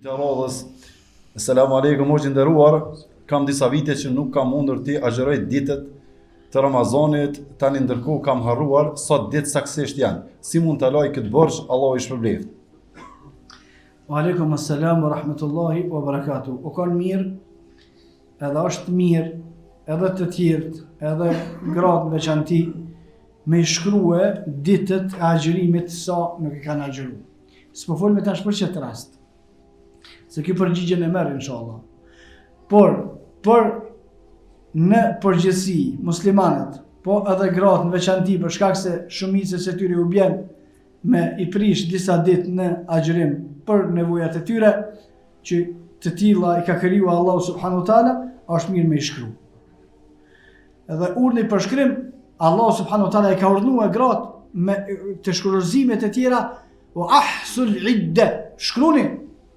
Të radhës, selamu alaikum, o që nderuar, kam disa vite që nuk kam mundur ti agjeroj ditët të Ramazanit, tani ndërkohë kam harruar, sot ditë saksisht janë. Si mund të laj këtë borxh, Allahu i shpërbleft. Wa alaikum assalam wa rahmatullahi wa barakatuh. O kanë mirë, edhe është mirë, edhe të tjerët, edhe gratë në veçanti, me shkrue ditët e agjerimit sa nuk i kanë agjeru. S'po fol me tash për çet rast. Se kjo përgjigjen e merr inshallah. Por për në përgjithësi muslimanët, po edhe gratë në veçanti për shkak se shumicës e tyre u bjen me i prish disa ditë në agjerim për nevojat e tyre, që të tilla i ka kriju Allahu subhanahu wa taala, është mirë me i shkru. Edhe urdhni për shkrim, Allahu subhanahu wa taala i ka urdhënuar gratë me të shkruazimet e tjera, wa ahsul idda, shkruni,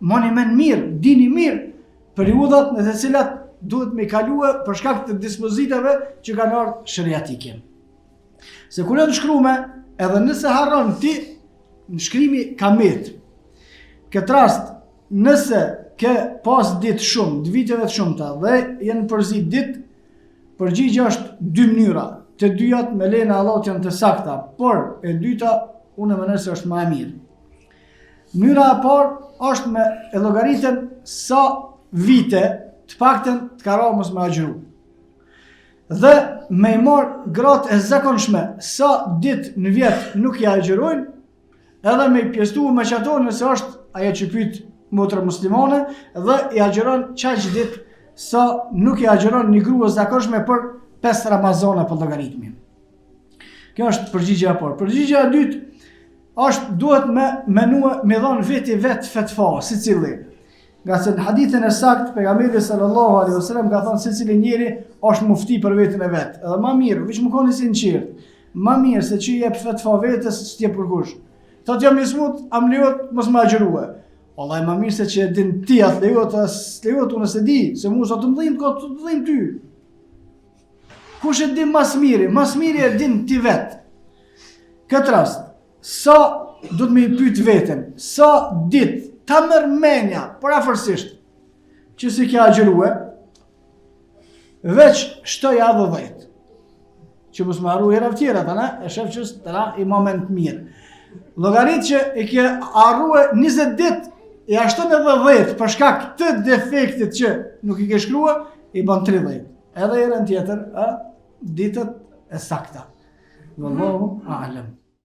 moni men mirë, dini mirë, periudat në të cilat duhet me kalue për shkak të dispozitave që kanë ardhur shariatike. Se kur janë shkrume, edhe nëse harron ti, në shkrimi ka met. Këtë rast, nëse ke pas ditë shumë, viteve të shumta dhe janë përzit ditë, përgjigja është dy mënyra. Të dyjat me lejen e Allahut janë të sakta, por e dyta unë mendoj se është më e mirë. Mënyra e parë është me e llogaritën sa vite të paktën të ka rarë mos me agjëru. Dhe me i marë gratë e zakonshme sa ditë në vjetë nuk i agjërojnë, edhe me i pjestu me qato nëse është ajo që pyet motra muslimane dhe i agjëron qaq ditë sa nuk i agjëron një grua zakonshme për 5 Ramazana për llogaritmin. Kjo është përgjigjja e parë. Përgjigjja e dytë është duhet me dhënë vetë fetva sicili. Nga se në hadithin e saktë pejgamberi sallallahu alaihi wasallam ka thënë secili njeri është mufti për veten e vet. Edhe më mirë, veç më koni sinqert. Më mirë se që jep fetva vetes s'ti për kush. Thotë jam i smut, am lejohet mos më agjërua. Wallahi më mirë se që din ti atë lejohet as lejohet unë se di, se mua sot të mdhim ka të mdhim ty. Kush e din mas miri e din ti vet. Këtë rast, sa do të me i pyet veten, sa ditë ta merr menja, por afërsisht, që si kja agjërue, veç shtoj avë dhejt. Që mos më arru hera tjera, tëna, e shef që tëna i moment mirë. Llogarit që i ke arrue 20 dit, i ashton edhe 10, për shkak të defektit që nuk i ke shkrua, i ban 30. Edhe herën tjetër, ditët e sakta. Wallahu a'lam.